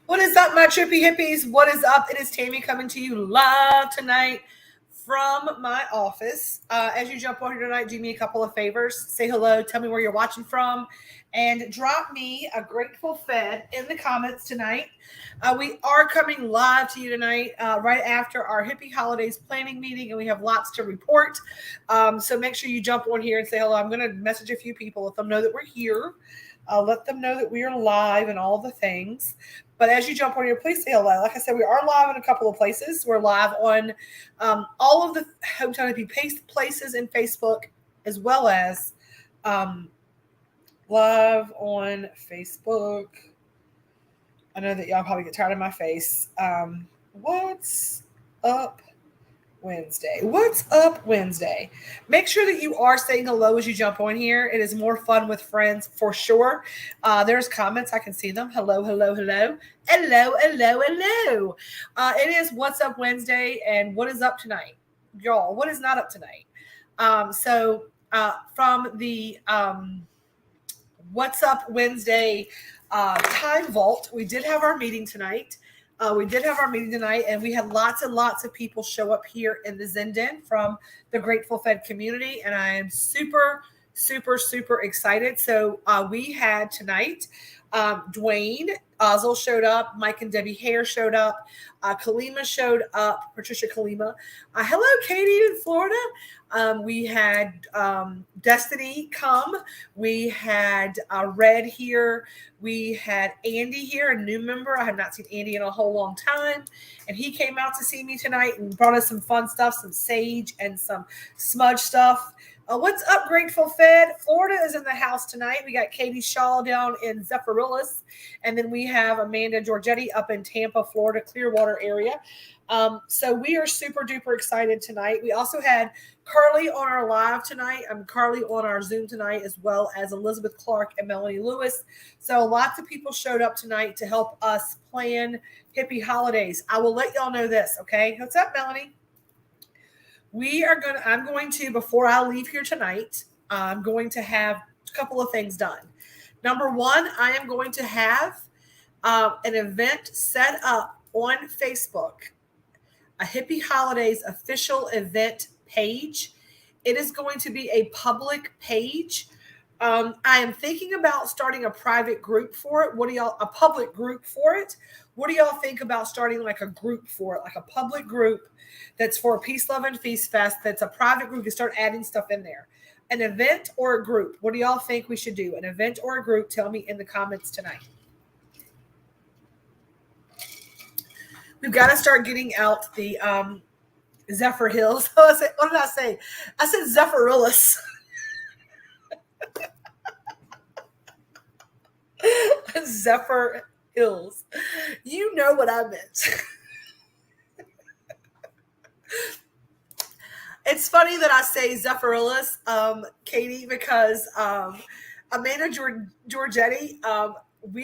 What is up, my trippy hippies? What is up? It is Tammy coming to you live tonight from my office. As you jump on here tonight, do me a couple of favors. Say hello, tell me where you're watching from, and drop me a Grateful Fed in the comments tonight. We are coming live to you tonight right after our Hippie Holidays planning meeting, and we have lots to report. So make sure you jump on here and say hello. I'm going to message a few people, let them know that we're here. Let them know that we are live and all the things. But as you jump on here, please say hello. Like I said, we are live in a couple of places. We're live on all of the Hometown Hippie places in Facebook, as well as live on Facebook. I know that y'all probably get tired of my face. What's up Wednesday? What's up Wednesday? Make sure that you are saying hello as you jump on here. It is more fun with friends for sure. There's comments. I can see them. Hello, hello, hello. Hello, hello, hello. It is What's Up Wednesday, and what is up tonight? Y'all, what is not up tonight? From the What's Up Wednesday time vault, we did have our meeting tonight. And we had lots and lots of people show up here in the Zen Den from the Grateful Fed community, and I am super, super, super excited. So we had tonight, Dwayne Ozel showed up, Mike and Debbie Hare showed up, Kalima showed up, Patricia Kalima. Hello, Katie in Florida. We had Destiny come. We had Red here. We had Andy here, a new member. I have not seen Andy in a whole long time. And he came out to see me tonight and brought us some fun stuff, some sage and some smudge stuff. What's up, Grateful Fed? Florida is in the house tonight. We got Katie Shaw down in Zephyrillis. And then we have Amanda Giorgetti up in Tampa, Florida, Clearwater area. So we are super duper excited tonight. We also had Carly on our live tonight. Carly on our Zoom tonight, as well as Elizabeth Clark and Melanie Lewis. So lots of people showed up tonight to help us plan Hippie Holidays. I will let y'all know this, okay? What's up, Melanie? I'm going to, before I leave here tonight, I'm going to have a couple of things done. Number one, I am going to have an event set up on Facebook, a Hippie Holidays official event page. It is going to be a public page. I am thinking about starting a private group for it. A public group for it? What do y'all think about starting like a group for it, like a public group that's for Peace, Love, and Feast Fest? That's a private group. You start adding stuff in there. An event or a group? What do y'all think we should do? An event or a group? Tell me in the comments tonight. We've got to start getting out the Zephyr Hills. What did I say? I said Zephyrillis. Zephyr Hills. You know what I meant. It's funny that I say Zephyrillis, Katie, because Amanda Giorgetti,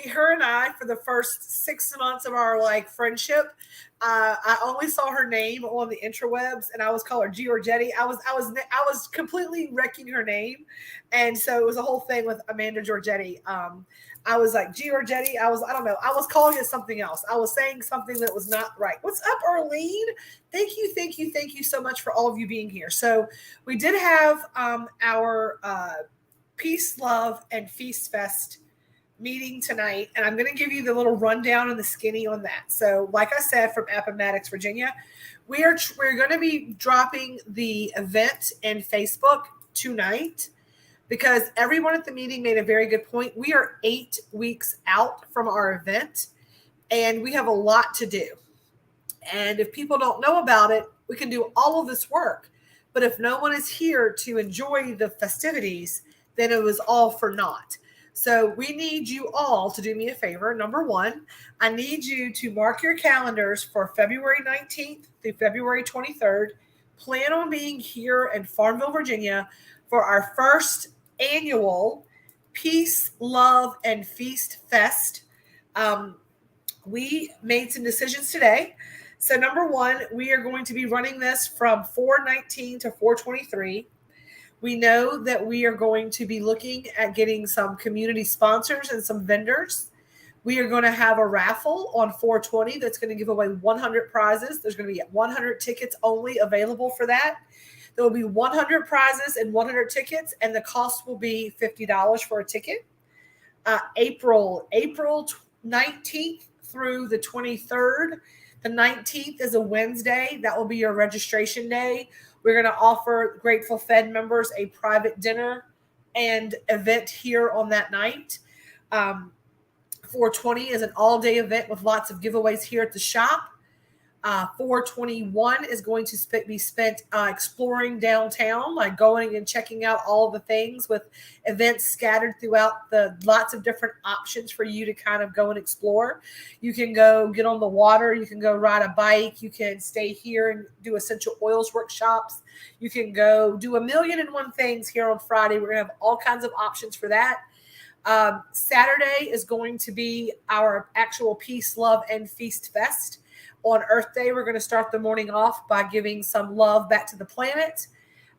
her and I, for the first 6 months of our friendship, I only saw her name on the interwebs, and I was called her Giorgetti. I was completely wrecking her name, and so it was a whole thing with Amanda Giorgetti. I was like Giorgetti. I don't know. I was calling it something else. I was saying something that was not right. What's up, Arlene? Thank you so much for all of you being here. So we did have our Peace, Love, and Feast Fest meeting tonight, and I'm going to give you the little rundown and the skinny on that. So like I said, from Appomattox, Virginia, we're going to be dropping the event in Facebook tonight, because everyone at the meeting made a very good point. We are 8 weeks out from our event, and we have a lot to do. And if people don't know about it, we can do all of this work. But if no one is here to enjoy the festivities, then it was all for naught. So we need you all to do me a favor. Number one, I need you to mark your calendars for February 19th through February 23rd. Plan on being here in Farmville, Virginia for our first annual Peace, Love, and Feast Fest. We made some decisions today. So number one, we are going to be running this from 4/19 to 4/23. We know that we are going to be looking at getting some community sponsors and some vendors. We are going to have a raffle on 4/20 that's going to give away 100 prizes. There's going to be 100 tickets only available for that. There will be 100 prizes and 100 tickets, and the cost will be $50 for a ticket. April 19th through the 23rd. The 19th is a Wednesday. That will be your registration day. We're going to offer Grateful Fed members a private dinner and event here on that night. 4/20 is an all-day event with lots of giveaways here at the shop. 4/21 is going to be spent exploring downtown, like going and checking out all the things with events scattered throughout the lots of different options for you to kind of go and explore. You can go get on the water. You can go ride a bike. You can stay here and do essential oils workshops. You can go do 1,000,001 things here on Friday. We're going to have all kinds of options for that. Saturday is going to be our actual Peace, Love, and Feast Fest. On Earth Day, we're going to start the morning off by giving some love back to the planet.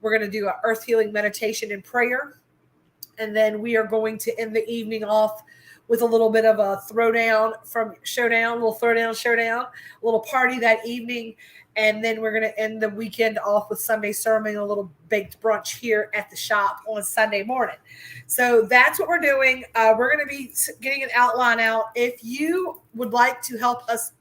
We're going to do an earth healing meditation and prayer. And then we are going to end the evening off with a little bit of a throwdown from showdown, a little throwdown showdown, a little party that evening. And then we're going to end the weekend off with Sunday sermon, a little baked brunch here at the shop on Sunday morning. So that's what we're doing. We're going to be getting an outline out. If you would like to help us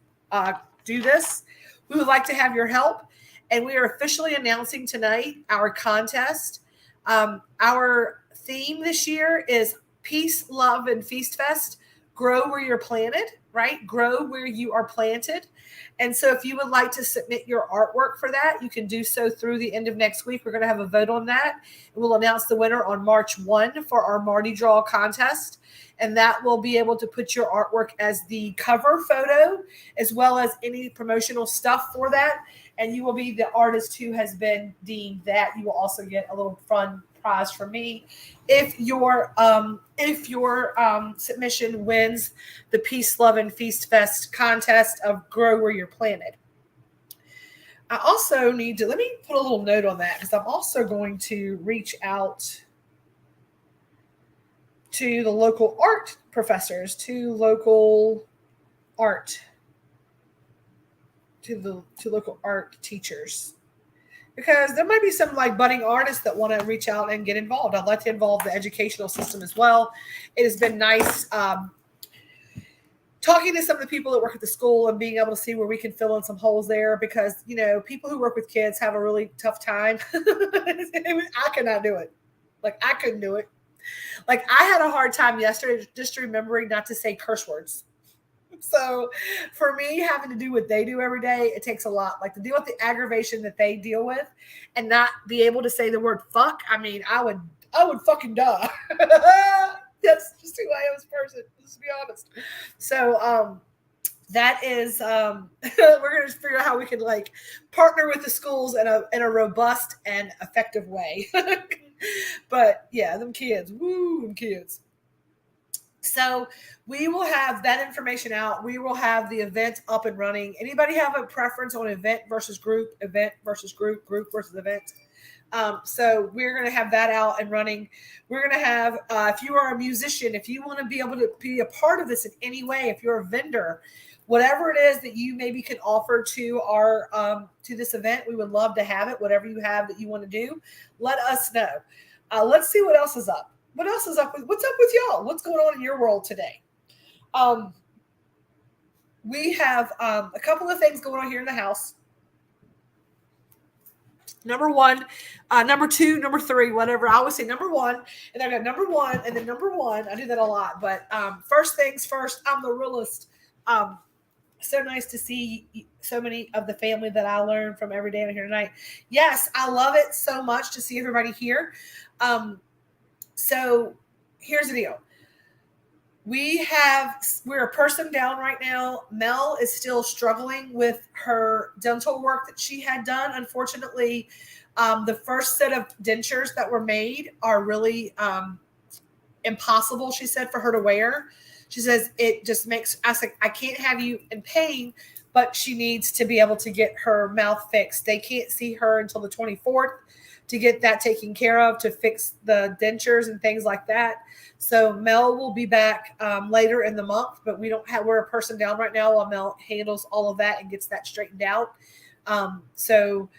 do this, we would like to have your help. And we are officially announcing tonight our contest. Our theme this year is Peace, Love, and Feast Fest. Grow where you're planted, right? Grow where you are planted. And so if you would like to submit your artwork for that, you can do so through the end of next week. We're going to have a vote on that. And we'll announce the winner on March 1 for our Mardi Gras contest. And that will be able to put your artwork as the cover photo, as well as any promotional stuff for that. And you will be the artist who has been deemed that. You will also get a little fun prize from me if your submission wins the Peace, Love, and Feast Fest contest of Grow Where You're Planted. I also need to, let me put a little note on that, because I'm also going to reach out to the local art professors, to local art teachers, because there might be some like budding artists that want to reach out and get involved. I'd like to involve the educational system as well. It has been nice talking to some of the people that work at the school and being able to see where we can fill in some holes there, because, you know, people who work with kids have a really tough time. I cannot do it. Like, I couldn't do it. Like, I had a hard time yesterday just remembering not to say curse words. So for me, having to do what they do every day, it takes a lot. Like, to deal with the aggravation that they deal with and not be able to say the word fuck. I mean, I would fucking die. That's just who I am as a person, just to be honest. So that is we're gonna figure out how we can like partner with the schools in a robust and effective way. But yeah, them kids. So we will have that information out. We will have the event up and running. Anybody have a preference on event versus group versus group versus event? So we're going to have that out and running. We're going to have, if you are a musician, if you want to be able to be a part of this in any way, if you're a vendor, whatever it is that you maybe can offer to our to this event, we would love to have it. Whatever you have that you want to do, let us know. Let's see what else is up. What else is up? What's up with y'all? What's going on in your world today? We have a couple of things going on here in the house. Number one, number two, number three, whatever. I always say number one, and I got number one, and then number one. I do that a lot. But first things first, I'm the realist. So nice to see so many of the family that I learned from every day in here tonight. Yes, I love it so much to see everybody here. So here's the deal. We're a person down right now. Mel is still struggling with her dental work that she had done. Unfortunately, the first set of dentures that were made are really impossible, she said, for her to wear. She says it just makes, I said, I can't have you in pain, but she needs to be able to get her mouth fixed. They can't see her until the 24th to get that taken care of, to fix the dentures and things like that. So Mel will be back later in the month, but we're a person down right now while Mel handles all of that and gets that straightened out. So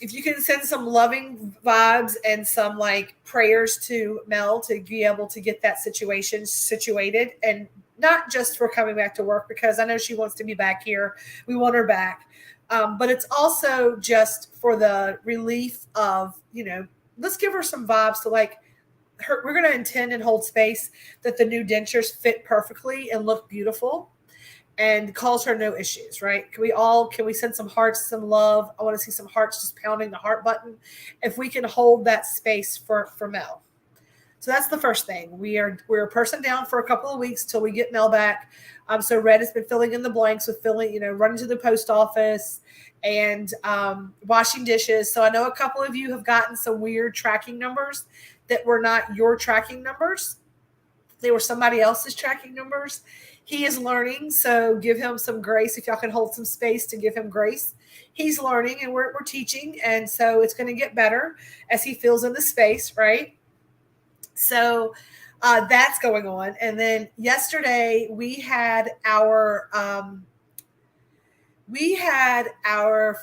if you can send some loving vibes and some like prayers to Mel to be able to get that situation situated, and not just for coming back to work, because I know she wants to be back here. We want her back. But it's also just for the relief of, let's give her some vibes to like her. We're going to intend and hold space that the new dentures fit perfectly and look beautiful, and cause her no issues, right? Can we send some hearts, some love? I want to see some hearts just pounding the heart button. If we can hold that space for Mel. So that's the first thing. We're a person down for a couple of weeks till we get Mel back. So Red has been filling in the blanks with running to the post office and washing dishes. So I know a couple of you have gotten some weird tracking numbers that were not your tracking numbers. They were somebody else's tracking numbers. He is learning, so give him some grace. If y'all can hold some space to give him grace. He's learning, and we're teaching, and so it's going to get better as he fills in the space, right? So that's going on. And then yesterday we had our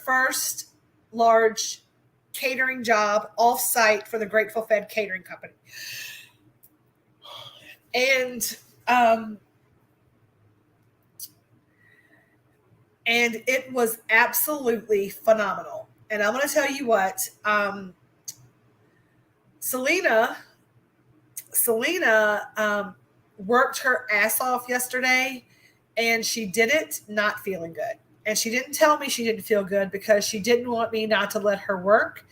first large catering job off-site for the Grateful Fed Catering Company. And it was absolutely phenomenal. And I'm going to tell you what, Selena worked her ass off yesterday, and she did it not feeling good. And she didn't tell me she didn't feel good because she didn't want me not to let her work,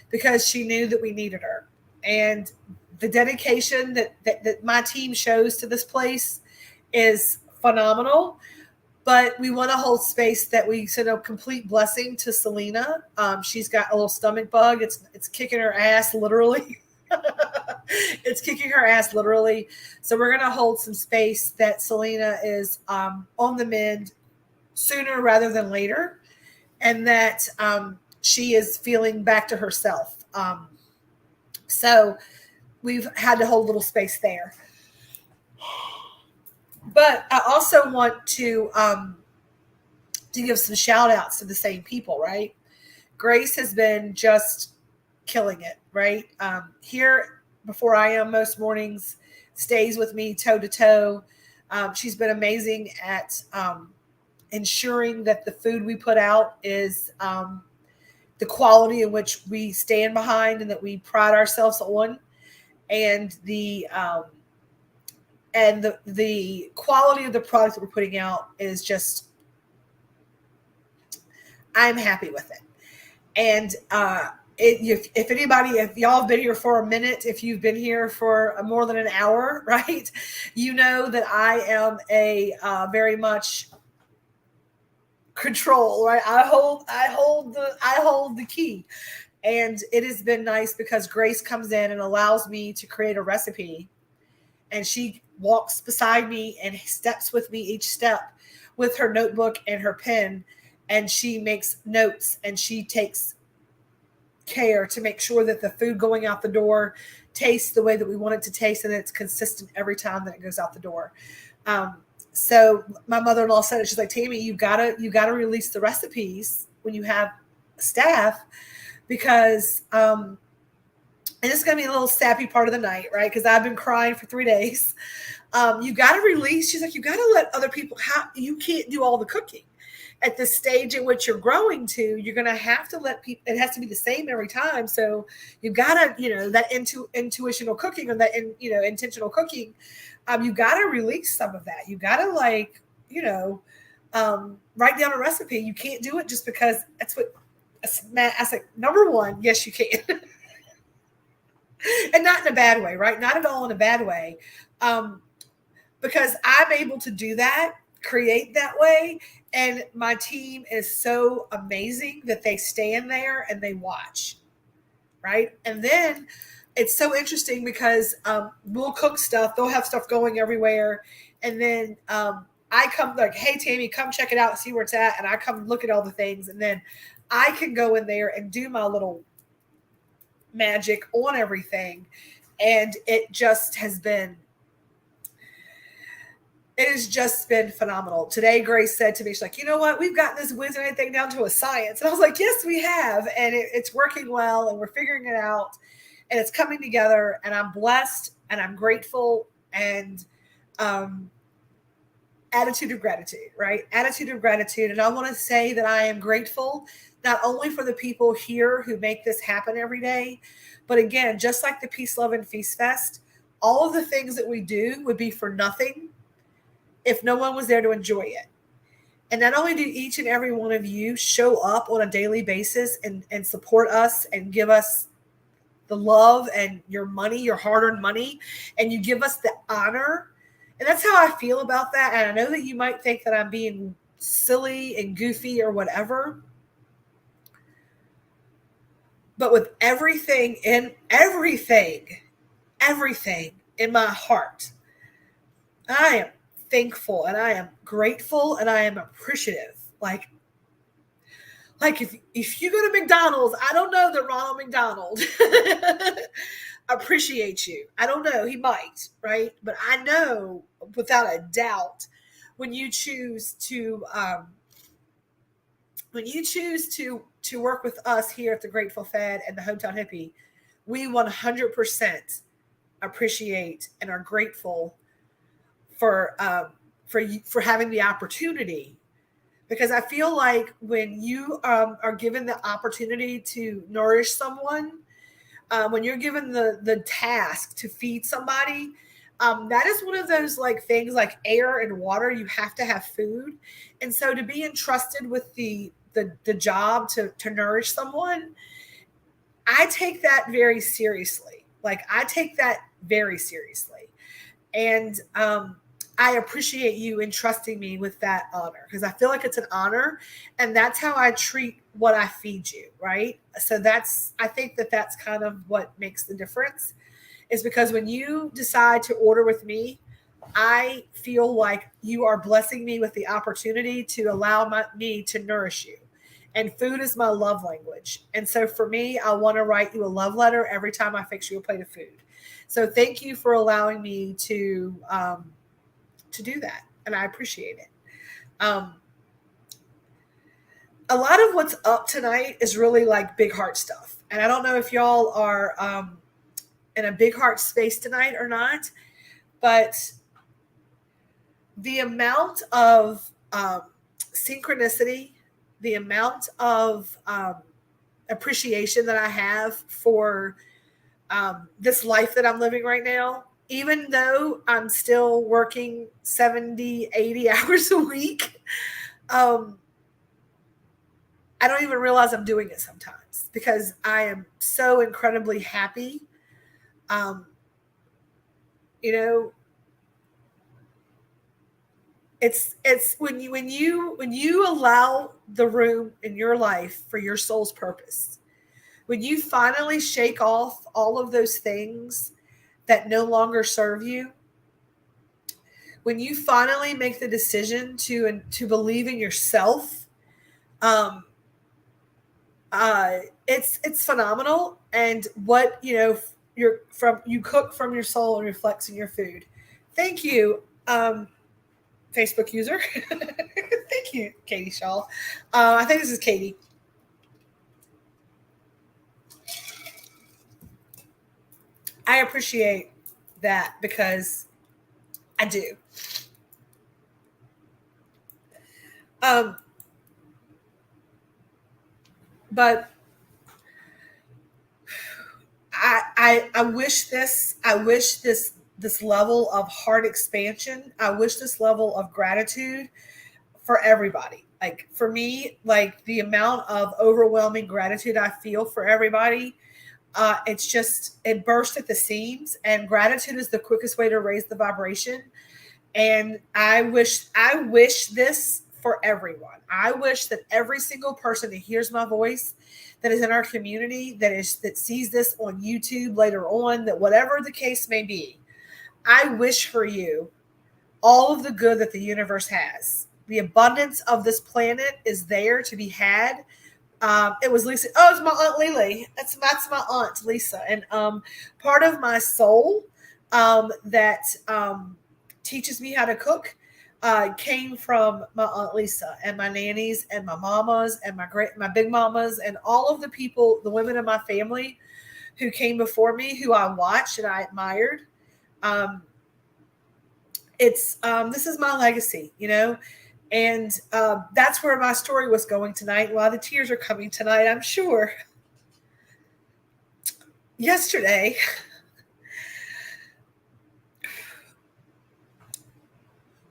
because she knew that we needed her. And the dedication that my team shows to this place is phenomenal. But we want to hold space that we send a complete blessing to Selena. She's got a little stomach bug. It's kicking her ass, literally. It's kicking her ass, literally. So we're going to hold some space that Selena is on the mend sooner rather than later, and that she is feeling back to herself. So we've had to hold a little space there. But I also want to give some shout outs to the same people, right? Grace has been just killing it, right? Here before I am most mornings, stays with me toe to toe. She's been amazing at ensuring that the food we put out is the quality in which we stand behind and that we pride ourselves on, and the quality of the product that we're putting out is just, I'm happy with it. And if y'all have been here for a minute, if you've been here for more than an hour, right, you know that I am a very much control, right? I hold the key. And it has been nice because Grace comes in and allows me to create a recipe, and she walks beside me and steps with me each step with her notebook and her pen, and she makes notes, and she takes care to make sure that the food going out the door tastes the way that we want it to taste, and it's consistent every time that it goes out the door. So my mother-in-law said it. She's like, Tammy, you gotta release the recipes when you have staff, because and it's going to be a little sappy part of the night, right? Because I've been crying for 3 days. You got to release. She's like, you got to let other people. You can't do all the cooking at the stage in which you're growing to. You're going to have to let people. It has to be the same every time. So you got to, that intuitional cooking, or that intentional cooking. You got to release some of that. You got to write down a recipe. You can't do it just because that's what. I said, number one, yes, you can. And not in a bad way, right? Not at all in a bad way. Because I'm able to do that, create that way. And my team is so amazing that they stand there and they watch, right? And then it's so interesting because we'll cook stuff. They'll have stuff going everywhere. And then I come like, hey, Tammy, come check it out, see where it's at. And I come look at all the things. And then I can go in there and do my little magic on everything. And it has just been phenomenal. Today, Grace said to me, she's like, you know what? We've gotten this wizarding thing down to a science. And I was like, yes, we have. And it's working well and we're figuring it out and it's coming together and I'm blessed and I'm grateful and attitude of gratitude, right? Attitude of gratitude. And I want to say that I am grateful not only for the people here who make this happen every day, but again, just like the Peace, Love, and Feast Fest, all of the things that we do would be for nothing if no one was there to enjoy it. And not only do each and every one of you show up on a daily basis and support us and give us the love and your money, your hard-earned money, and you give us the honor. And that's how I feel about that. And I know that you might think that I'm being silly and goofy or whatever. But with everything in my heart, I am thankful and I am grateful and I am appreciative. Like if you go to McDonald's, I don't know that Ronald McDonald appreciates you. I don't know. He might, right? But I know without a doubt when you choose to work with us here at the Grateful Fed and the Hometown Hippie, we 100% appreciate and are grateful for having the opportunity, because I feel like when you are given the opportunity to nourish someone, when you're given the task to feed somebody, that is one of those like things like air and water. You have to have food, and so to be entrusted with the job to nourish someone, I take that very seriously. Like I take that very seriously, and I appreciate you entrusting me with that honor because I feel like it's an honor, and that's how I treat what I feed you, right? So I think that's kind of what makes the difference, is because when you decide to order with me, I feel like you are blessing me with the opportunity to allow me to nourish you. And food is my love language. And so for me, I want to write you a love letter every time I fix you a plate of food. So thank you for allowing me to do that. And I appreciate it. A lot of what's up tonight is really like big heart stuff. And I don't know if y'all are in a big heart space tonight or not, but the amount of synchronicity, the amount of appreciation that I have for this life that I'm living right now, even though I'm still working 70, 80 hours a week, I don't even realize I'm doing it sometimes because I am so incredibly happy. It's when you allow the room in your life for your soul's purpose, when you finally shake off all of those things that no longer serve you, when you finally make the decision to believe in yourself, it's phenomenal. And what you cook from your soul and reflects in your food. Thank you, Facebook user. Thank you, Katie Shaw. I think this is Katie. I appreciate that because I do. But I wish this level of heart expansion. I wish this level of gratitude for everybody. Like for me, like the amount of overwhelming gratitude I feel for everybody, it bursts at the seams, and gratitude is the quickest way to raise the vibration. And I wish this for everyone. I wish that every single person that hears my voice, that is in our community, that sees this on YouTube later on, that whatever the case may be, I wish for you all of the good that the universe has. The abundance of this planet is there to be had. It was Lisa. Oh, it's my aunt Lily. That's my aunt Lisa, and part of my soul that teaches me how to cook came from my aunt Lisa and my nannies and my mamas and my big mamas and all of the people, the women in my family who came before me, who I watched and I admired. This is my legacy, and that's where my story was going tonight. Why the tears are coming tonight, I'm sure. Yesterday,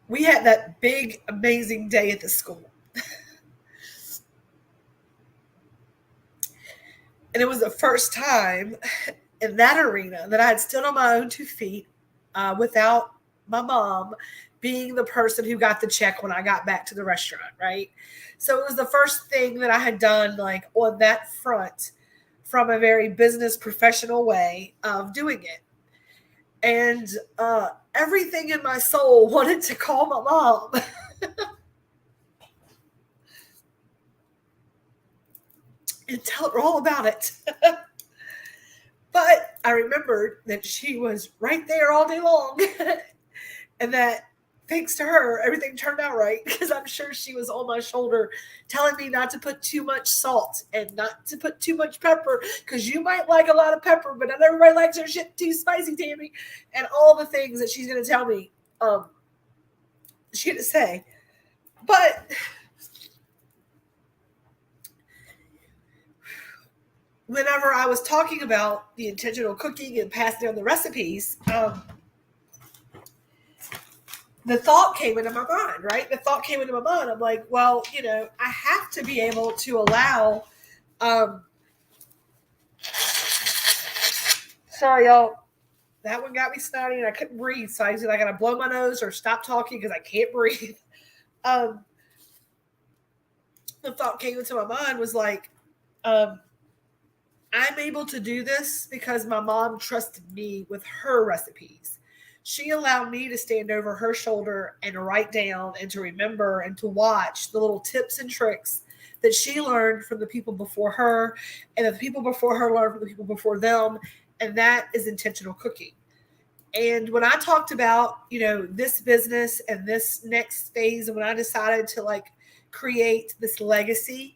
we had that big, amazing day at the school. And it was the first time in that arena that I had stood on my own 2 feet without my mom being the person who got the check when I got back to the restaurant, right? So it was the first thing that I had done, like, on that front from a very business professional way of doing it. And everything in my soul wanted to call my mom. And tell her all about it. But I remembered that she was right there all day long. And that thanks to her, everything turned out right, because I'm sure she was on my shoulder telling me not to put too much salt and not to put too much pepper, because you might like a lot of pepper, but not everybody likes their shit too spicy, Tammy. And all the things that she's going to tell me she had to say. But whenever I was talking about the intentional cooking and passing down the recipes, the thought came into my mind, right? The thought came into my mind. I'm like, well, I have to be able to allow, sorry, y'all, that one got me snotty and I couldn't breathe. So I was like, I got to blow my nose or stop talking because I can't breathe. The thought came into my mind was like, I'm able to do this because my mom trusted me with her recipes. She allowed me to stand over her shoulder and write down and to remember and to watch the little tips and tricks that she learned from the people before her, and the people before her learned from the people before them. And that is intentional cooking. And when I talked about, this business and this next phase, and when I decided to create this legacy,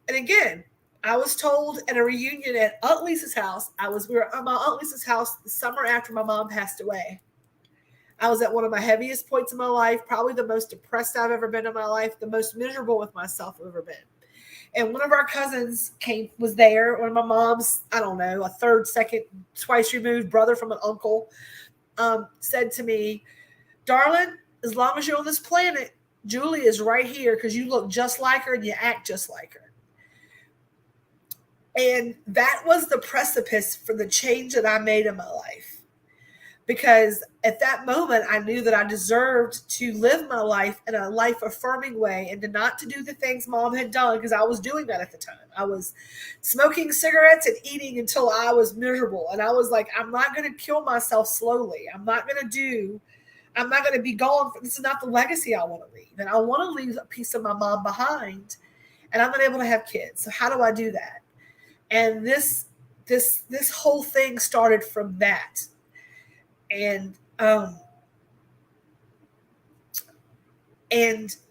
and again, I was told at a reunion at Aunt Lisa's house, we were at my Aunt Lisa's house the summer after my mom passed away. I was at one of my heaviest points in my life, probably the most depressed I've ever been in my life, the most miserable with myself I've ever been. And one of our cousins was there, one of my mom's, I don't know, a third, second, twice removed brother from an uncle, said to me, darling, as long as you're on this planet, Julie is right here because you look just like her and you act just like her. And that was the precipice for the change that I made in my life. Because at that moment, I knew that I deserved to live my life in a life-affirming way and not to do the things Mom had done, because I was doing that at the time. I was smoking cigarettes and eating until I was miserable. And I was like, I'm not going to kill myself slowly. I'm not going to be gone. This is not the legacy I want to leave. And I want to leave a piece of my mom behind. And I'm not able to have kids. So how do I do that? And this whole thing started from that. And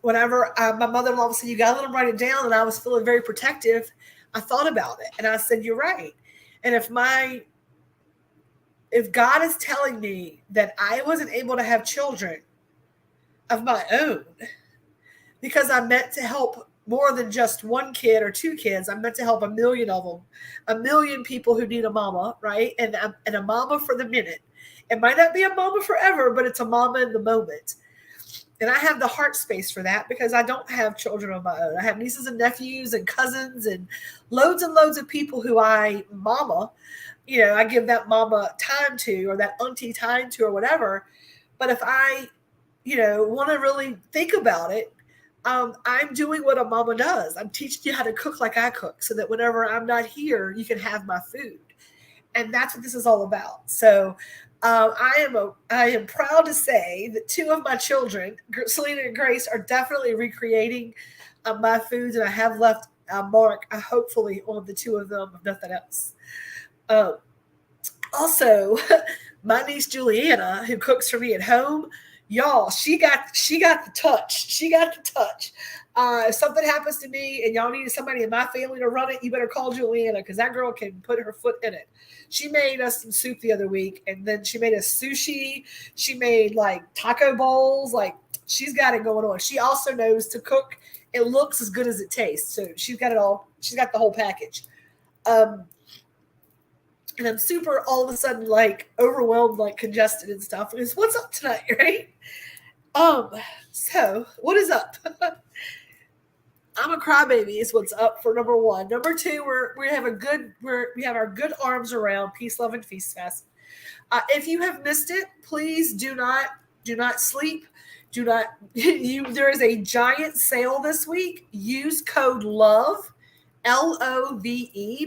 whenever my mother-in-law said, you got to let him write it down, and I was feeling very protective, I thought about it. And I said, you're right. And if God is telling me that I wasn't able to have children of my own because I meant to help more than just one kid or 2 kids, I meant to help 1 million of them, 1 million people who need a mama, right? And a mama for the minute. It might not be a mama forever, but it's a mama in the moment. And I have the heart space for that because I don't have children of my own. I have nieces and nephews and cousins and loads of people who I give that mama time to, or that auntie time to, or whatever. But if I, want to really think about it, I'm doing what a mama does. I'm teaching you how to cook like I cook so that whenever I'm not here, you can have my food. And that's what this is all about. So I am proud to say that two of my children, Selena and Grace, are definitely recreating my foods, and I have left a mark, hopefully, on the two of them, if nothing else. Um, Also, my niece Juliana, who cooks for me at home, y'all, she got the touch. She got the touch. If something happens to me and y'all need somebody in my family to run it, you better call Juliana because that girl can put her foot in it. She made us some soup the other week, and then she made us sushi. She made like taco bowls. Like she's got it going on. She also knows to cook. It looks as good as it tastes. So she's got it all. She's got the whole package. Um, and I'm super all of a sudden like overwhelmed, like congested and stuff. And it's what's up tonight, right? Um, so what is up? I'm a crybaby is what's up for number one. Number two, we have our good arms around Peace, Love, and Feast Fest. If you have missed it, please do not sleep. Do not you. There is a giant sale this week. Use code LOVE LOVE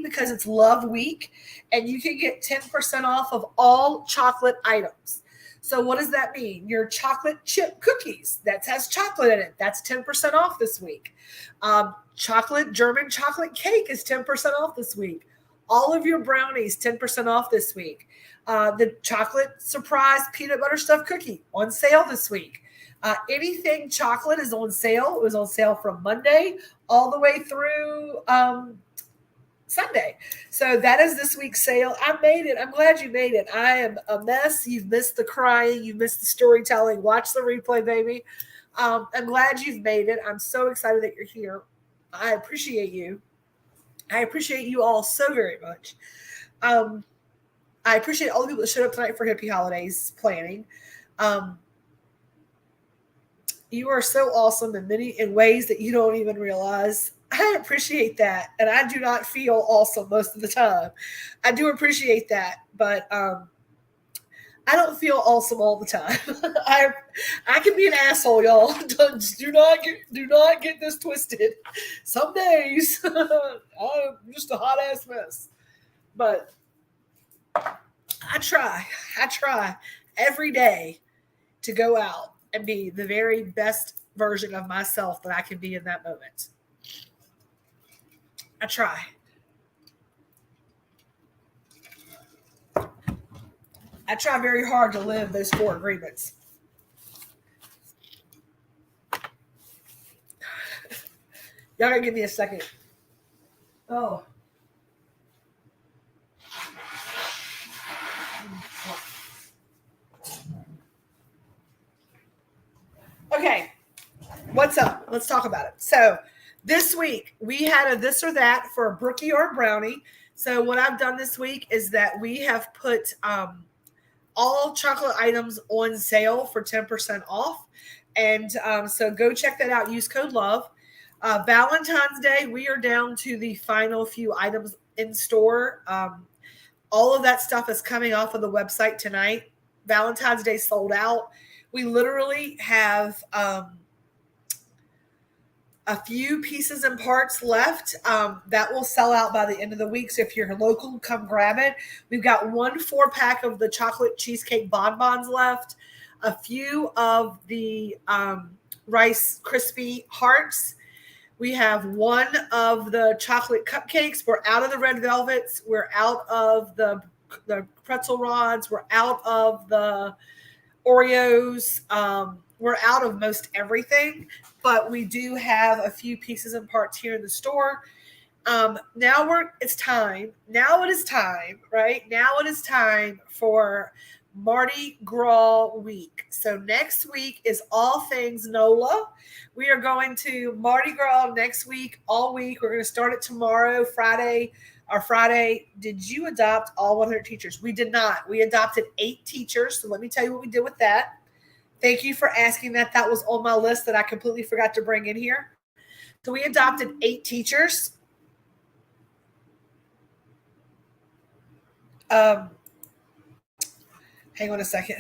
because it's Love Week, and you can get 10% off of all chocolate items. So what does that mean? Your chocolate chip cookies that has chocolate in it, that's 10% off this week. German chocolate cake is 10% off this week. All of your brownies, 10% off this week. The chocolate surprise peanut butter stuffed cookie on sale this week. Anything chocolate is on sale. It was on sale from Monday all the way through Sunday. So that is this week's sale. I made it. I'm glad you made it. I am a mess. You've missed the crying. You've missed the storytelling. Watch the replay, baby. I'm glad you've made it. I'm so excited that you're here. I appreciate you. I appreciate you all so very much. I appreciate all the people that showed up tonight for Hippie Holidays planning. You are so awesome in ways that you don't even realize. I appreciate that, and I do not feel awesome most of the time. I do appreciate that, but I don't feel awesome all the time. I can be an asshole, y'all. Do not get this twisted. Some days I'm just a hot ass mess, but I try every day to go out and be the very best version of myself that I can be in that moment. I try. I try very hard to live those 4 agreements. Y'all gotta give me a second. Oh. Okay. What's up? Let's talk about it. So this week we had a this or that for a brookie or a brownie. So what I've done this week is that we have put all chocolate items on sale for 10% off. And so go check that out. Use code LOVE. Valentine's Day, we are down to the final few items in store. All of that stuff is coming off of the website tonight. Valentine's Day sold out. We literally have a few pieces and parts left. That will sell out by the end of the week. So if you're local, come grab it. We've got 1 4-pack of the chocolate cheesecake bonbons left. A few of the Rice Krispie hearts. We have 1 of the chocolate cupcakes. We're out of the red velvets. We're out of the pretzel rods. We're out of the Oreos. We're out of most everything, but we do have a few pieces and parts here in the store. It's time. Now it is time, right? Now it is time for Mardi Gras week. So next week is all things NOLA. We are going to Mardi Gras next week, all week. We're going to start it tomorrow, Friday. Did you adopt all 100 teachers? We did not. We adopted 8 teachers. So let me tell you what we did with that. Thank you for asking that. That was on my list that I completely forgot to bring in here. So we adopted 8 teachers. Hang on a second.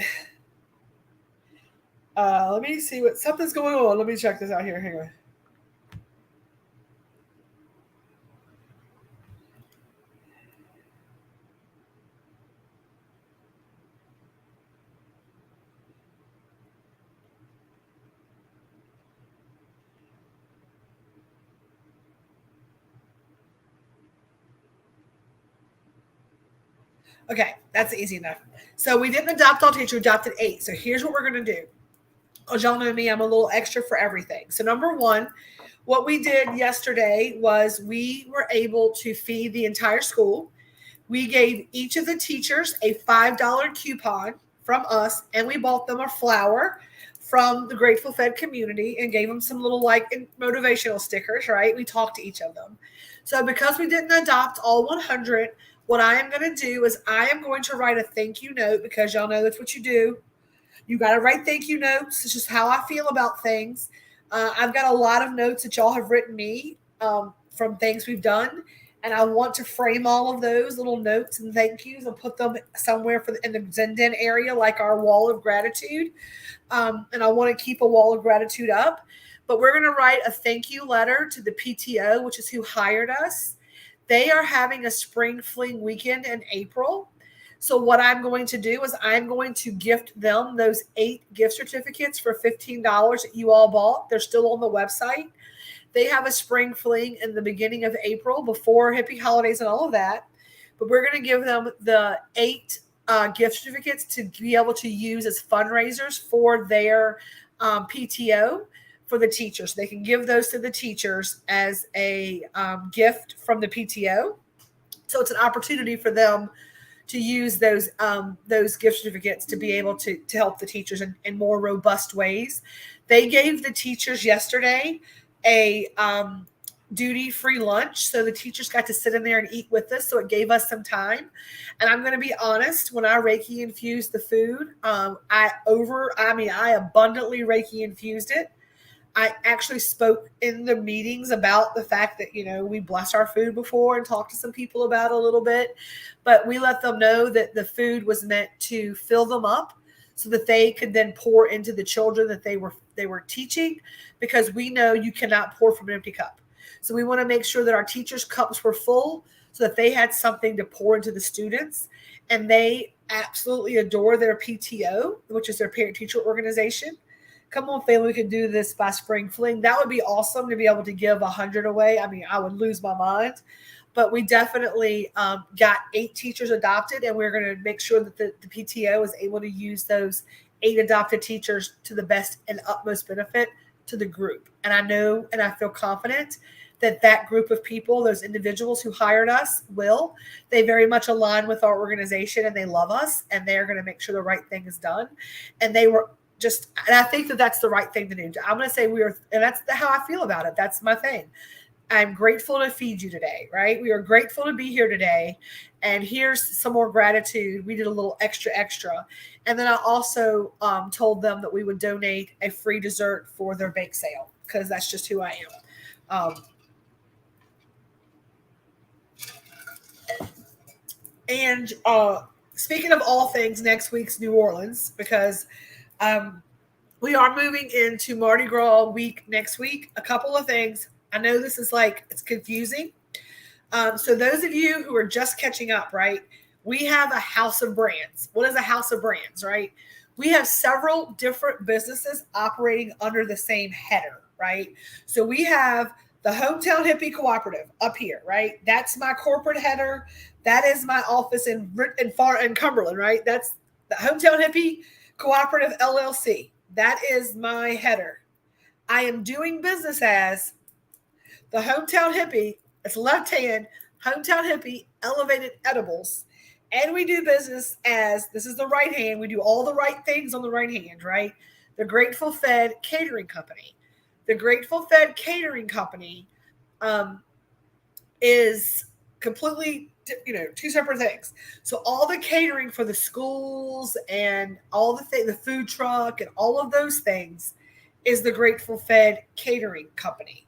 Let me see something's going on. Let me check this out here. Hang on. Okay, that's easy enough. So we didn't adopt all teachers, we adopted 8. So here's what we're going to do. As y'all know me, I'm a little extra for everything. So number one, what we did yesterday was we were able to feed the entire school. We gave each of the teachers a $5 coupon from us, and we bought them a flower from the Grateful Fed community and gave them some little like motivational stickers, right? We talked to each of them. So because we didn't adopt all 100, what I am going to do is I am going to write a thank you note, because y'all know that's what you do. You got to write thank you notes. It's just how I feel about things. I've got a lot of notes that y'all have written me from things we've done. And I want to frame all of those little notes and thank yous and put them somewhere in the Zendan area, like our wall of gratitude. And I want to keep a wall of gratitude up. But we're going to write a thank you letter to the PTO, which is who hired us. They are having a spring fling weekend in April. So what I'm going to do is I'm going to gift them those 8 gift certificates for $15 that you all bought. They're still on the website. They have a spring fling in the beginning of April before hippie holidays and all of that. But we're going to give them the 8 gift certificates to be able to use as fundraisers for their PTO for the teachers. They can give those to the teachers as a gift from the PTO. So it's an opportunity for them to use those gift certificates to be able to help the teachers in more robust ways. They gave the teachers yesterday a duty-free lunch, so the teachers got to sit in there and eat with us. So it gave us some time. And I'm going to be honest, when I Reiki infused the food, I abundantly Reiki infused it. I actually spoke in the meetings about the fact that, we bless our food before and talked to some people about it a little bit, but we let them know that the food was meant to fill them up so that they could then pour into the children that they were teaching, because we know you cannot pour from an empty cup. So we want to make sure that our teachers' cups were full so that they had something to pour into the students. And they absolutely adore their PTO, which is their parent-teacher organization. Come on, family, we can do this by spring fling. That would be awesome to be able to give 100 away. I mean, I would lose my mind. But we definitely got 8 teachers adopted, and we're going to make sure that the PTO is able to use those 8 adopted teachers to the best and utmost benefit to the group. And I know and I feel confident that group of people, those individuals who hired us, they very much align with our organization, and they love us, and they're going to make sure the right thing is done. And they were and I think that that's the right thing to do. I'm going to say and that's how I feel about it. That's my thing. I'm grateful to feed you today, right? We are grateful to be here today. And here's some more gratitude. We did a little extra. And then I also told them that we would donate a free dessert for their bake sale, because that's just who I am. And speaking of all things, next week's New Orleans, because we are moving into Mardi Gras week next week. A couple of things. I know this is it's confusing. So those of you who are just catching up, right? We have a house of brands. What is a house of brands, right? We have several different businesses operating under the same header, right? So we have the Hometown Hippie Cooperative up here, right? That's my corporate header. That is my office in Cumberland, right? That's the Hometown Hippie Cooperative LLC. That is my header. I am doing business as the Hometown Hippie. It's left hand, Hometown Hippie Elevated Edibles. And we do business as, this is the right hand. We do all the right things on the right hand, right? The Grateful Fed Catering Company. The Grateful Fed Catering Company is completely, 2 separate things. So all the catering for the schools and all the food truck and all of those things is the Grateful Fed Catering Company.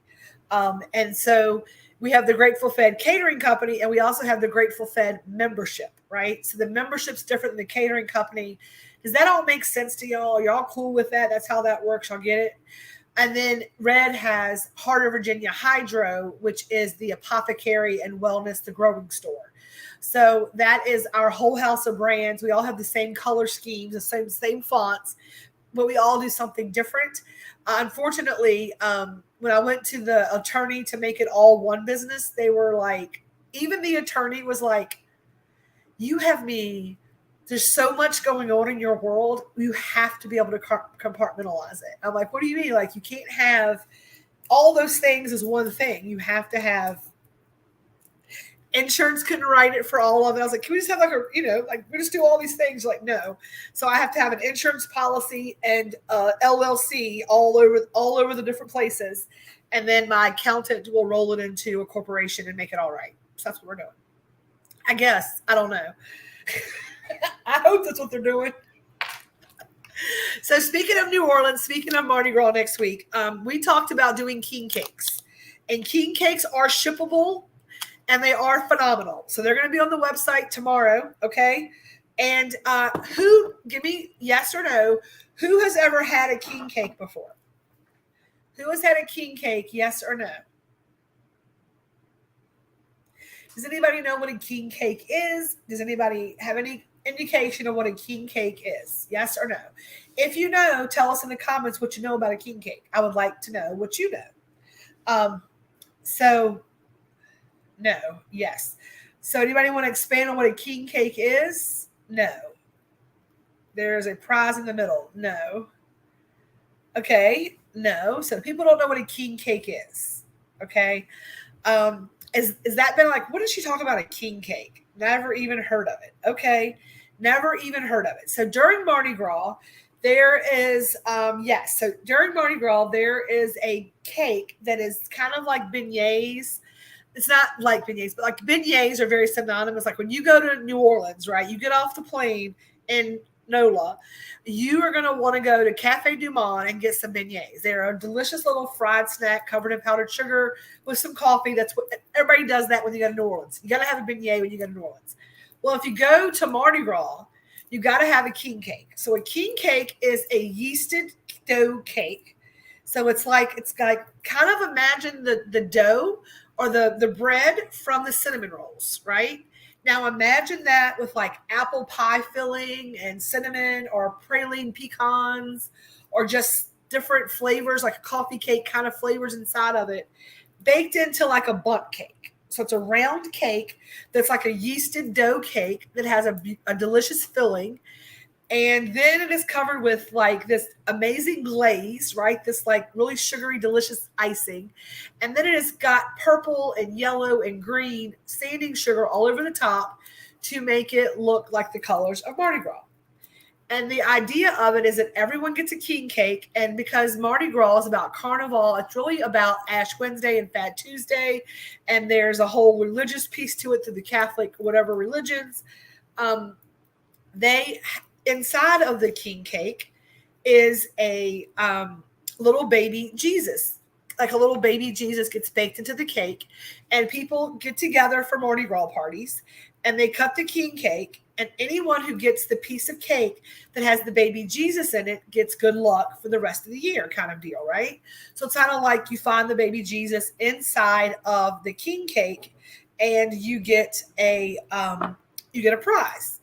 And so we have the Grateful Fed Catering Company, and we also have the Grateful Fed membership, right? So the membership's different than the catering company. Does that all make sense to y'all? Are y'all cool with that? That's how that works. Y'all get it? And then Red has Heart of Virginia Hydro, which is the apothecary and wellness, the growing store. So that is our whole house of brands. We all have the same color schemes, the same fonts, but we all do something different. Unfortunately, when I went to the attorney to make it all one business, they were like, even the attorney was like, you have me. There's so much going on in your world. You have to be able to compartmentalize it. I'm like, what do you mean? Like, you can't have all those things as one thing. You have to have insurance. Couldn't write it for all of it. I was like, can we just have like like we just do all these things? Like, no. So I have to have an insurance policy and LLC all over the different places. And then my accountant will roll it into a corporation and make it all right. So that's what we're doing. I guess. I don't know. I hope that's what they're doing. So speaking of New Orleans, speaking of Mardi Gras next week, we talked about doing king cakes. And king cakes are shippable, and they are phenomenal. So they're going to be on the website tomorrow, okay? And give me yes or no, who has ever had a king cake before? Who has had a king cake, yes or no? Does anybody know what a king cake is? Does anybody have any indication of what a king cake is? Yes or no? If you know, tell us in the comments what you know about a king cake. I would like to know what you know. So, no, yes. So anybody want to expand on what a king cake is? No. There's a prize in the middle. No. Okay, no. So people don't know what a king cake is. Okay. Is that been like, what did she talk about a king cake? Never even heard of it. Okay. Never even heard of it. So during Mardi Gras, there is, so during Mardi Gras, there is a cake that is kind of like beignets. It's not like beignets, but like beignets are very synonymous. Like when you go to New Orleans, right, you get off the plane in NOLA, you are going to want to go to Cafe Du Monde and get some beignets. They're a delicious little fried snack covered in powdered sugar with some coffee. That's what everybody does that when you go to New Orleans. You got to have a beignet when you go to New Orleans. Well, if you go to Mardi Gras, you got to have a king cake. So a king cake is a yeasted dough cake. So it's like kind of imagine the dough or the bread from the cinnamon rolls, right? Now imagine that with like apple pie filling and cinnamon or praline pecans or just different flavors, like a coffee cake kind of flavors inside of it, baked into like a bundt cake. So it's a round cake that's like a yeasted dough cake that has a delicious filling. And then it is covered with like this amazing glaze, right? This like really sugary, delicious icing. And then it has got purple and yellow and green sanding sugar all over the top to make it look like the colors of Mardi Gras. And the idea of it is that everyone gets a king cake. And because Mardi Gras is about Carnival, it's really about Ash Wednesday and Fat Tuesday. And there's a whole religious piece to it through the Catholic, whatever religions. Inside of the king cake is a little baby Jesus. Like a little baby Jesus gets baked into the cake, and people get together for Mardi Gras parties, and they cut the king cake, and anyone who gets the piece of cake that has the baby Jesus in it gets good luck for the rest of the year kind of deal, right? So it's kind of like you find the baby Jesus inside of the king cake, and you get a prize.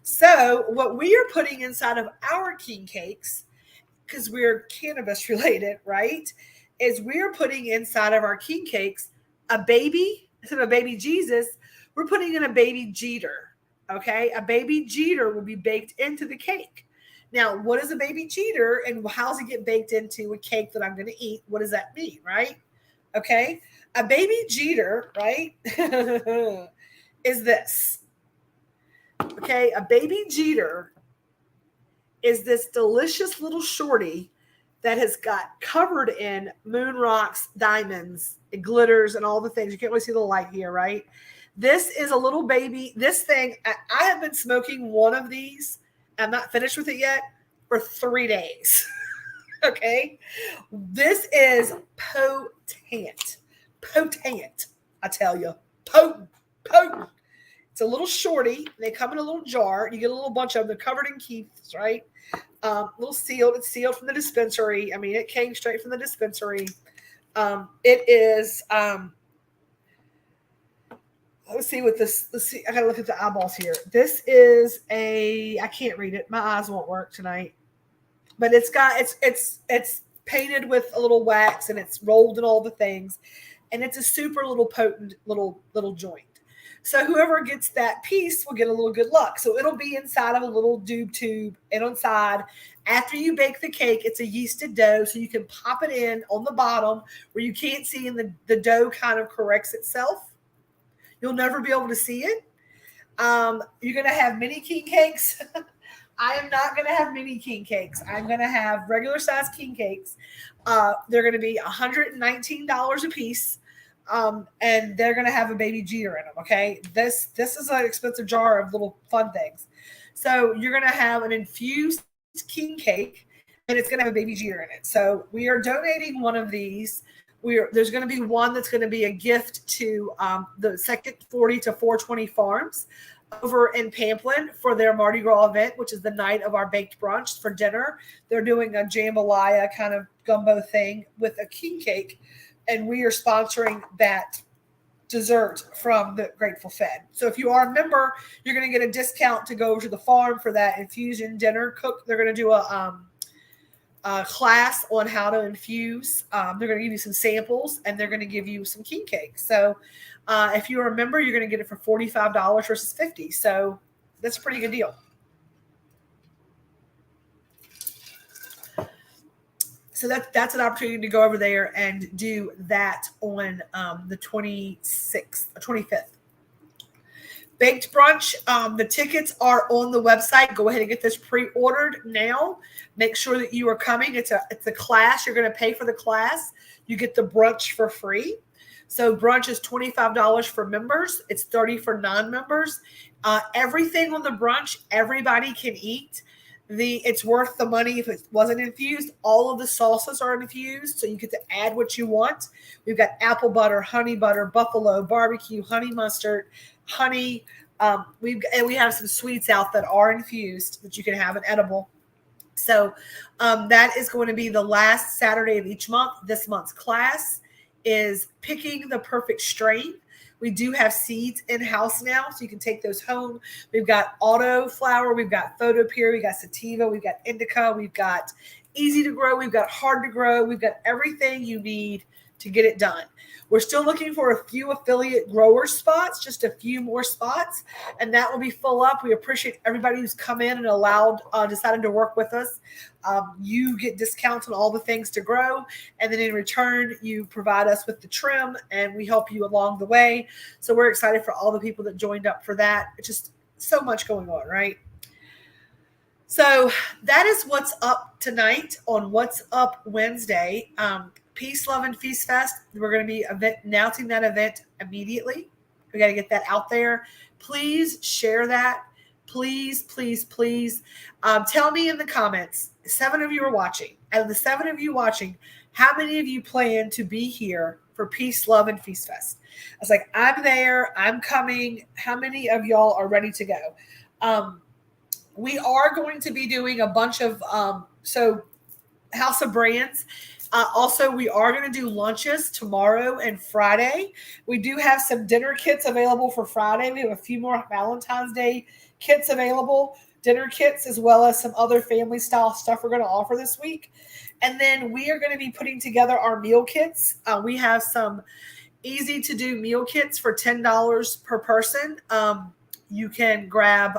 So what we are putting inside of our king cakes, because we're cannabis related, right, is we're putting inside of our king cakes a baby, instead of a baby Jesus, we're putting in a baby Jeter, okay? A baby Jeter will be baked into the cake. Now, what is a baby Jeter and how does it get baked into a cake that I'm going to eat? What does that mean, right? Okay, a baby Jeter, right, is this. Okay, a baby Jeter is this delicious little shorty that has got covered in moon rocks, diamonds, and glitters, and all the things. You can't really see the light here, right? This is a little baby. This thing, I have been smoking one of these. I'm not finished with it yet for 3 days. Okay, this is potent. I tell you, potent. It's a little shorty. They come in a little jar. You get a little bunch of them. They're covered in keefs, right? Little sealed. It's sealed from the dispensary. I mean, it came straight from the dispensary. It is. Let's see what this. Let's see. I gotta look at the eyeballs here. This is a. I can't read it. My eyes won't work tonight. But it's got. It's painted with a little wax and it's rolled in all the things, and it's a super little potent little joint. So whoever gets that piece will get a little good luck. So it'll be inside of a little doob tube and inside. After you bake the cake, it's a yeasted dough, so you can pop it in on the bottom where you can't see, and the dough kind of corrects itself. You'll never be able to see it. You're going to have mini king cakes. I am not going to have mini king cakes. I'm going to have regular size king cakes. They're going to be $119 a piece. And they're going to have a baby Jeter in them. Okay. This is an expensive jar of little fun things. So you're going to have an infused king cake, and it's going to have a baby Jeter in it. So we are donating one of these. There's going to be one that's going to be a gift to the Second 40 to 420 Farms over in Pamplin for their Mardi Gras event, which is the night of our baked brunch for dinner. They're doing a jambalaya kind of gumbo thing with a king cake, and we are sponsoring that dessert from the Grateful Fed. So if you are a member, you're going to get a discount to go over to the farm for that infusion dinner cook. They're going to do a class on how to infuse. They're going to give you some samples, and they're going to give you some king cake. So if you're a member, you're going to get it for $45 versus $50. So that's a pretty good deal. So that's an opportunity to go over there and do that on the 26th, 25th. Baked brunch. The tickets are on the website. Go ahead and get this pre-ordered now. Make sure that you are coming. It's a class. You're going to pay for the class. You get the brunch for free. So brunch is $25 for members. It's $30 for non-members. Everything on the brunch, everybody can eat. It's worth the money if it wasn't infused. All of the salsas are infused, so you get to add what you want. We've got apple butter, honey butter, buffalo, barbecue, honey mustard, honey. We have some sweets out that are infused that you can have an edible. So that is going to be the last Saturday of each month. This month's class is picking the perfect strain. We do have seeds in-house now, so you can take those home. We've got auto flower. We've got photopure. We've got sativa. We've got indica. We've got easy to grow. We've got hard to grow. We've got everything you need to get it done. We're still looking for a few affiliate grower spots, just a few more spots, and that will be full up. We appreciate everybody who's come in and decided to work with us. You get discounts on all the things to grow, and then in return, you provide us with the trim, and we help you along the way. So we're excited for all the people that joined up for that. It's just so much going on, right? So that is what's up tonight on What's Up Wednesday. Peace, Love, and Feast Fest. We're going to be announcing that event immediately. We got to get that out there. Please share that. Please, please, please. Tell me in the comments. 7 of you are watching. Out of the 7 of you watching, how many of you plan to be here for Peace, Love, and Feast Fest? I was like, I'm there. I'm coming. How many of y'all are ready to go? We are going to be doing a bunch of House of Brands. Also, we are going to do lunches tomorrow and Friday. We do have some dinner kits available for Friday. We have a few more Valentine's Day kits available, dinner kits, as well as some other family style stuff we're going to offer this week. And then we are going to be putting together our meal kits. We have some easy to do meal kits for $10 per person. You can grab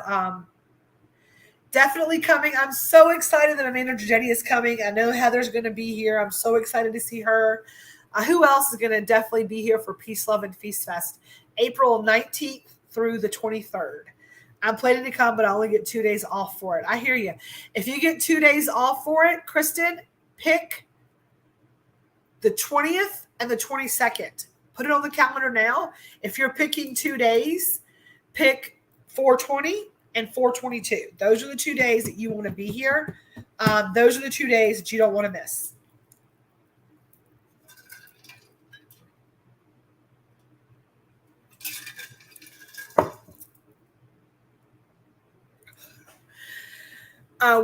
definitely coming. I'm so excited that Amanda Giorgetti is coming. I know Heather's going to be here. I'm so excited to see her. Who else is going to definitely be here for Peace, Love, and Feast Fest? April 19th through the 23rd. I'm planning to come, but I only get 2 days off for it. I hear you. If you get 2 days off for it, Kristen, pick the 20th and the 22nd. Put it on the calendar now. If you're picking 2 days, pick 420 and 422. Those are the 2 days that you want to be here. Those are the 2 days that you don't want to miss.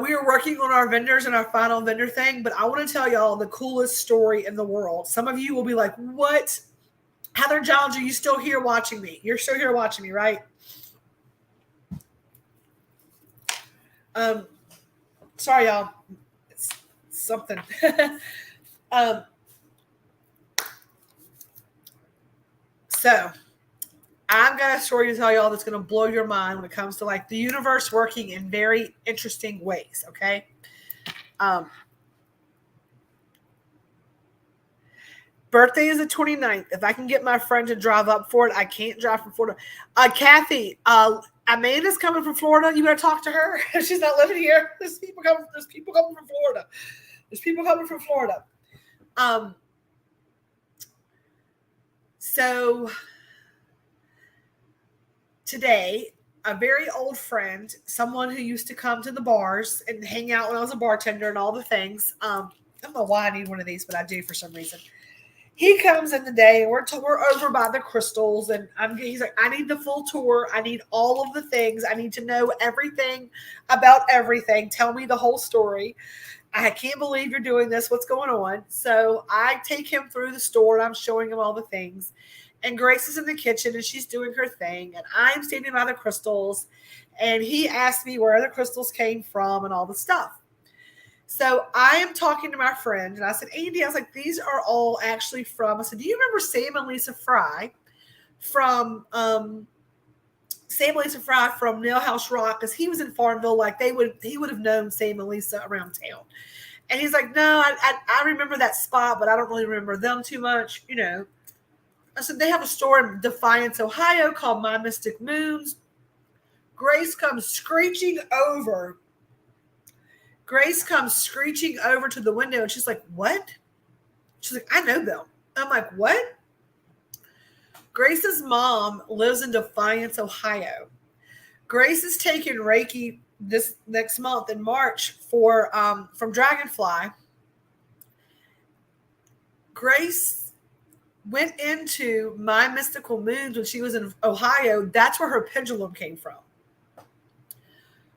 We are working on our vendors and our final vendor thing, but I want to tell y'all the coolest story in the world. Some of you will be like, what? Heather Johns, are you still here watching me? You're still here watching me, right? Sorry, y'all. It's something. So I've got a story to tell y'all that's going to blow your mind when it comes to like the universe working in very interesting ways. Okay. Birthday is the 29th. If I can get my friend to drive up for it, I can't drive from Florida. Kathy, Amanda's coming from Florida. You got to talk to her. She's not living here. There's people coming from Florida. There's people coming from Florida. So today, a very old friend, someone who used to come to the bars and hang out when I was a bartender and all the things. I don't know why I need one of these, but I do for some reason. He comes in the day, and we're over by the Crystals, and he's like, I need the full tour. I need all of the things. I need to know everything about everything. Tell me the whole story. I can't believe you're doing this. What's going on? So I take him through the store, and I'm showing him all the things. And Grace is in the kitchen, and she's doing her thing, and I'm standing by the crystals, and he asked me where the crystals came from and all the stuff. So I am talking to my friend, and I said, Andy, I was like, these are all actually from, I said, do you remember Sam and Lisa Fry from Nail House Rock? Because he was in Farmville, like he would have known Sam and Lisa around town. And he's like, no, I remember that spot, but I don't really remember them too much, you know. I said, they have a store in Defiance, Ohio called My Mystic Moons. Grace comes screeching over to the window, and she's like, what? She's like, I know them. I'm like, what? Grace's mom lives in Defiance, Ohio. Grace is taking Reiki this next month in March from Dragonfly. Grace went into My Mystical Moons when she was in Ohio. That's where her pendulum came from.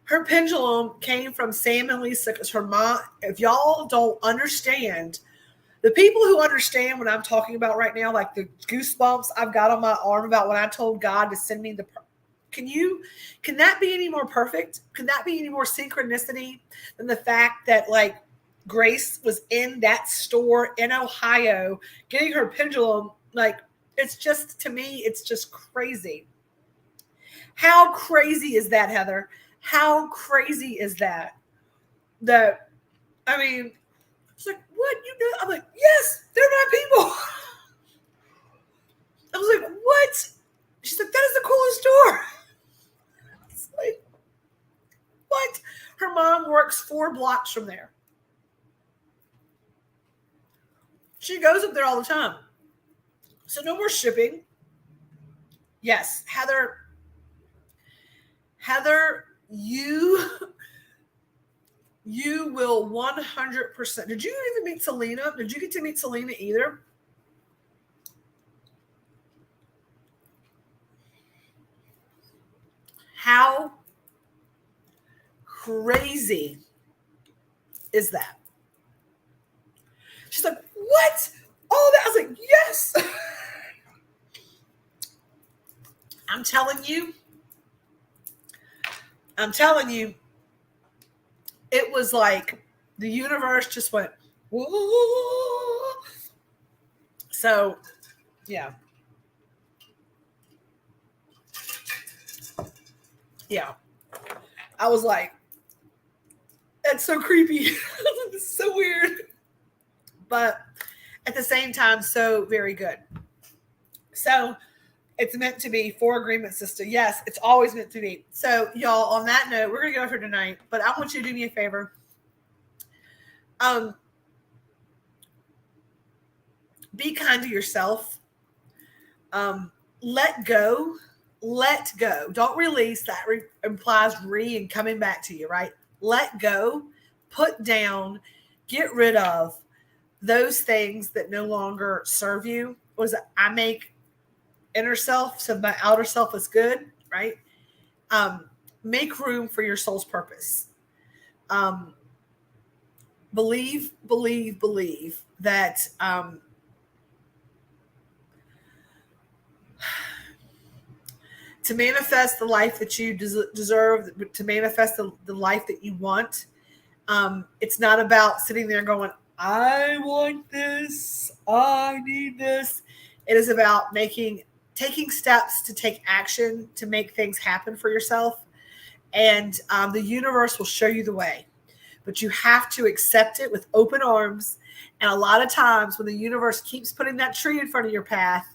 Her pendulum came from Sam and Lisa because her mom, if y'all don't understand, the people who understand what I'm talking about right now, like the goosebumps I've got on my arm about when I told God to send me can that be any more perfect? Can that be any more synchronicity than the fact that like Grace was in that store in Ohio getting her pendulum? Like, it's just, to me, it's just crazy. How crazy is that, Heather? How crazy is that? I mean, it's like, what? You know? I'm like, yes, they're my people. I was like, what? She's like, that is the coolest store. It's like, what? Her mom works 4 blocks from there. She goes up there all the time. So no more shipping. Yes, Heather, you will 100%. Did you even meet Selena? Did you get to meet Selena either? How crazy is that? She's like, what? All that? I was like, yes. I'm telling you, it was like the universe just went, whoa. So, yeah. Yeah. I was like, that's so creepy. It's so weird. But at the same time, so very good. So, it's meant to be for agreement, sister. Yes, it's always meant to be. So, y'all, on that note, we're going to go for tonight. But I want you to do me a favor. Be kind to yourself. Let go. Let go. Don't release. That implies and coming back to you, right? Let go. Put down. Get rid of those things that no longer serve you. I make inner self, so my outer self is good, right? Make room for your soul's purpose. Believe that to manifest the life that you deserve, to manifest the life that you want, it's not about sitting there going, I want this, I need this. It is about making taking steps to take action to make things happen for yourself. And the universe will show you the way. But you have to accept it with open arms. And a lot of times when the universe keeps putting that tree in front of your path,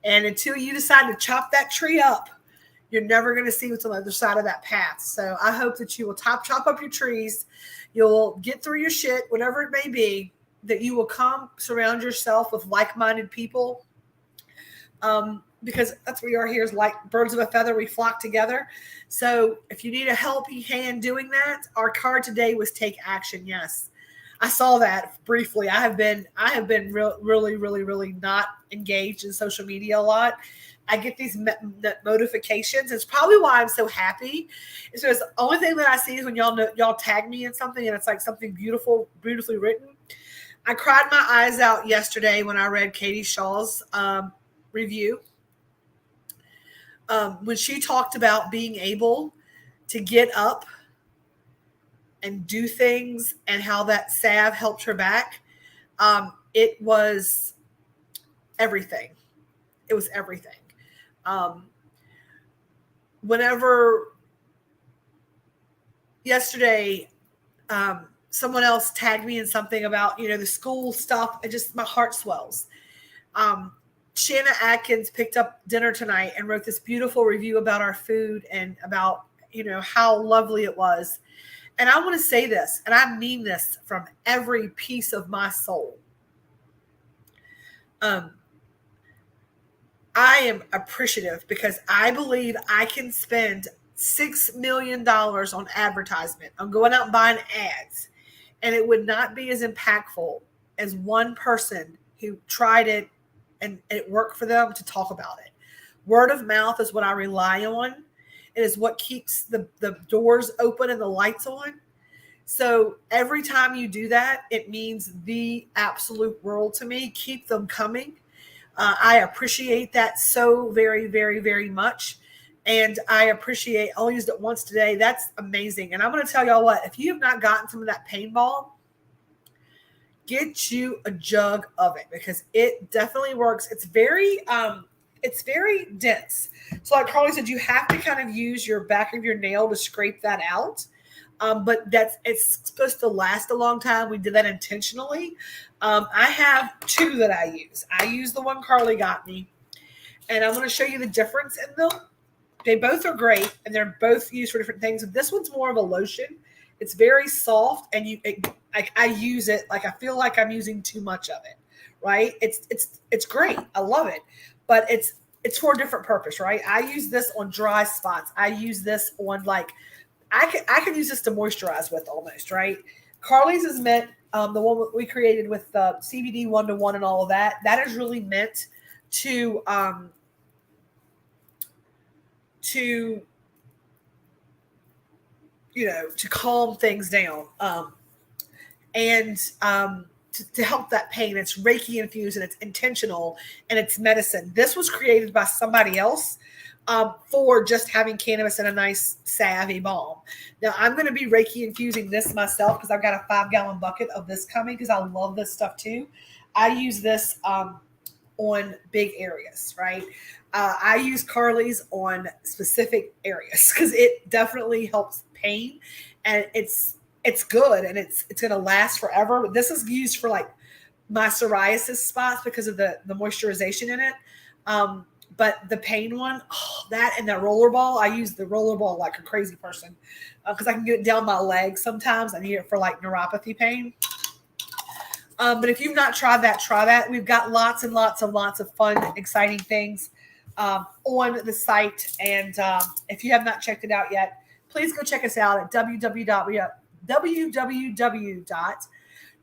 and until you decide to chop that tree up, you're never going to see what's on the other side of that path. So I hope that you will chop up your trees. You'll get through your shit, whatever it may be, that you will come surround yourself with like-minded people. Because that's what we are here, is like birds of a feather, we flock together. So if you need a helping hand doing that, our card today was take action. Yes, I saw that briefly. I have been really not engaged in social media a lot. I get these notifications. It's probably why I'm so happy. It's because the only thing that I see is when y'all tag me in something and it's like something beautifully written. I cried my eyes out yesterday when I read Katie Shaw's review. When she talked about being able to get up and do things and how that salve helped her back, it was everything. It was everything. Whenever yesterday, someone else tagged me in something about, the school stuff, and just my heart swells. Shanna Atkins picked up dinner tonight and wrote this beautiful review about our food and about, how lovely it was. And I want to say this, and I mean this from every piece of my soul. I am appreciative because I believe I can spend $6 million on advertisement, on going out and buying ads, and it would not be as impactful as one person who tried it and it worked for them to talk about it. Word of mouth is what I rely on. It is what keeps the doors open and the lights on. So every time you do that, it means the absolute world to me. Keep them coming. I appreciate that so very, very, very much. And I appreciate, I only used it once today. That's amazing. And I'm going to tell y'all what, if you have not gotten some of that paintball, get you a jug of it because it definitely works. It's very dense. So like Carly said, you have to kind of use your back of your nail to scrape that out. But it's supposed to last a long time. We did that intentionally. I have two that I use. I use the one Carly got me, and I'm going to show you the difference in them. They both are great, and they're both used for different things. This one's more of a lotion. It's very soft, and I use it like I feel like I'm using too much of it. Right? It's great. I love it, but it's for a different purpose. Right? I use this on dry spots. I use this on like. I can use this to moisturize with almost, right? Carly's is meant, the one we created with CBD 1-to-1 and all of that, that is really meant to calm things down and to help that pain. It's Reiki infused and it's intentional and it's medicine. This was created by somebody else. For just having cannabis and a nice savvy balm. Now I'm going to be Reiki infusing this myself because I've got a 5-gallon bucket of this coming because I love this stuff too. I use this on big areas, right? I use Carly's on specific areas because it definitely helps pain and it's good and it's going to last forever. This is used for like my psoriasis spots because of the moisturization in it. But the pain one, that and that rollerball, I use the rollerball like a crazy person because I can get it down my legs sometimes. I need it for like neuropathy pain. But if you've not tried that, try that. We've got lots and lots of fun, exciting things on the site. And if you have not checked it out yet, please go check us out at www.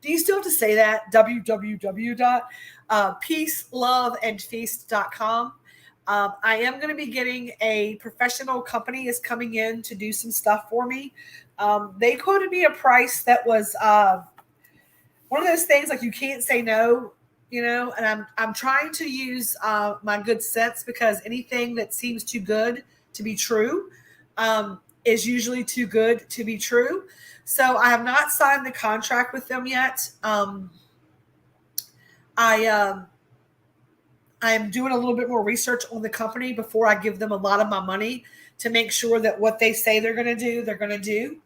Do you still have to say that? www.peaceloveandfeast.com. I am going to be getting a professional company is coming in to do some stuff for me. They quoted me a price that was one of those things like you can't say no, and I'm trying to use my good sense because anything that seems too good to be true is usually too good to be true. So I have not signed the contract with them yet. I I'm doing a little bit more research on the company before I give them a lot of my money to make sure that what they say they're going to do, they're going to do.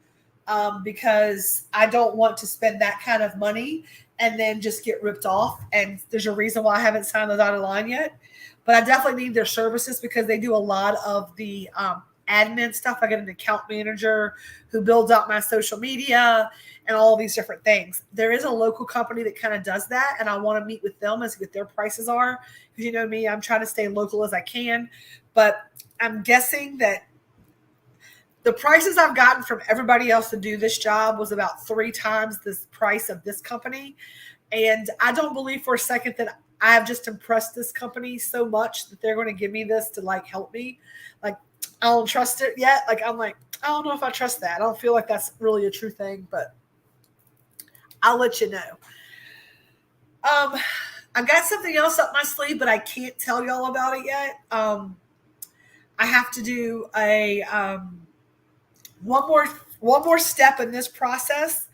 Because I don't want to spend that kind of money and then just get ripped off. And there's a reason why I haven't signed the dotted line yet. But I definitely need their services because they do a lot of the admin stuff. I get an account manager who builds out my social media and all these different things. There is a local company that kind of does that, and I want to meet with them and see what their prices are. Because you know me, I'm trying to stay local as I can. But I'm guessing that the prices I've gotten from everybody else to do this job was about 3 times this price of this company. And I don't believe for a second that I have just impressed this company so much that they're going to give me this to like help me. Like, I don't trust it yet. Like, I'm like, I don't know if I trust that. I don't feel like that's really a true thing, but I'll let you know. I've got something else up my sleeve, but I can't tell y'all about it yet. I have to do a one more step in this process.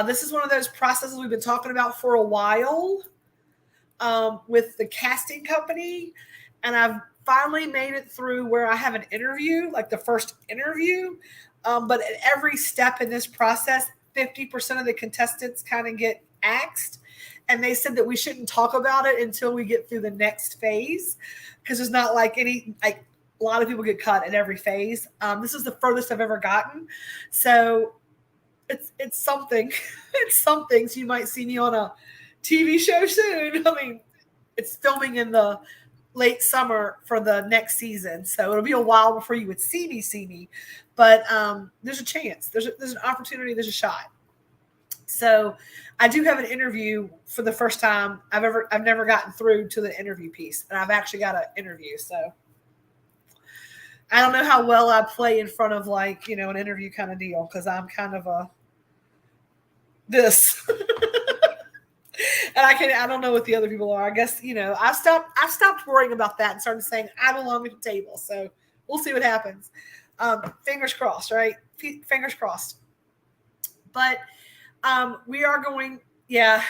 This is one of those processes we've been talking about for a while with the casting company, and I've finally made it through where I have an interview, like the first interview. But at every step in this process, 50% of the contestants kind of get axed. And they said that we shouldn't talk about it until we get through the next phase, because there's not like a lot of people get cut at every phase. This is the furthest I've ever gotten. So it's something. It's something. So you might see me on a TV show soon. I mean, it's filming in the late summer for the next season. So it'll be a while before you would see me. But there's a chance. There's an opportunity. There's a shot. So I do have an interview for the first time I've never gotten through to the interview piece, and I've actually got an interview. So I don't know how well I play in front of like, an interview kind of deal, because I'm kind of this. And I don't know what the other people are. I guess, I've stopped worrying about that and started saying I belong at the table. So we'll see what happens. Fingers crossed, right? Fingers crossed. But we are going, yeah.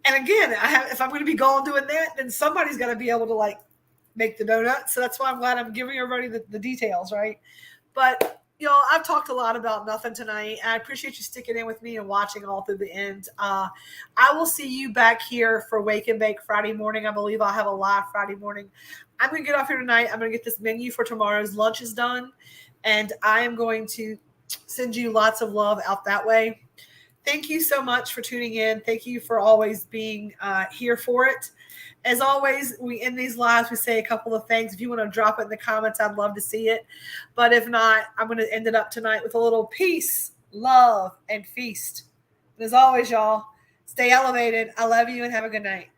And again, if I'm going to be gone doing that, then somebody's got to be able to like make the donuts. So that's why I'm glad I'm giving everybody the details, right? But I've talked a lot about nothing tonight. I appreciate you sticking in with me and watching all through the end. I will see you back here for Wake and Bake Friday morning. I believe I'll have a live Friday morning. I'm going to get off here tonight. I'm going to get this menu for tomorrow's lunch is done. And I am going to send you lots of love out that way. Thank you so much for tuning in. Thank you for always being here for it. As always, we end these lives, we say a couple of things. If you want to drop it in the comments, I'd love to see it. But if not, I'm going to end it up tonight with a little peace, love, and feast. And as always, y'all, stay elevated. I love you and have a good night.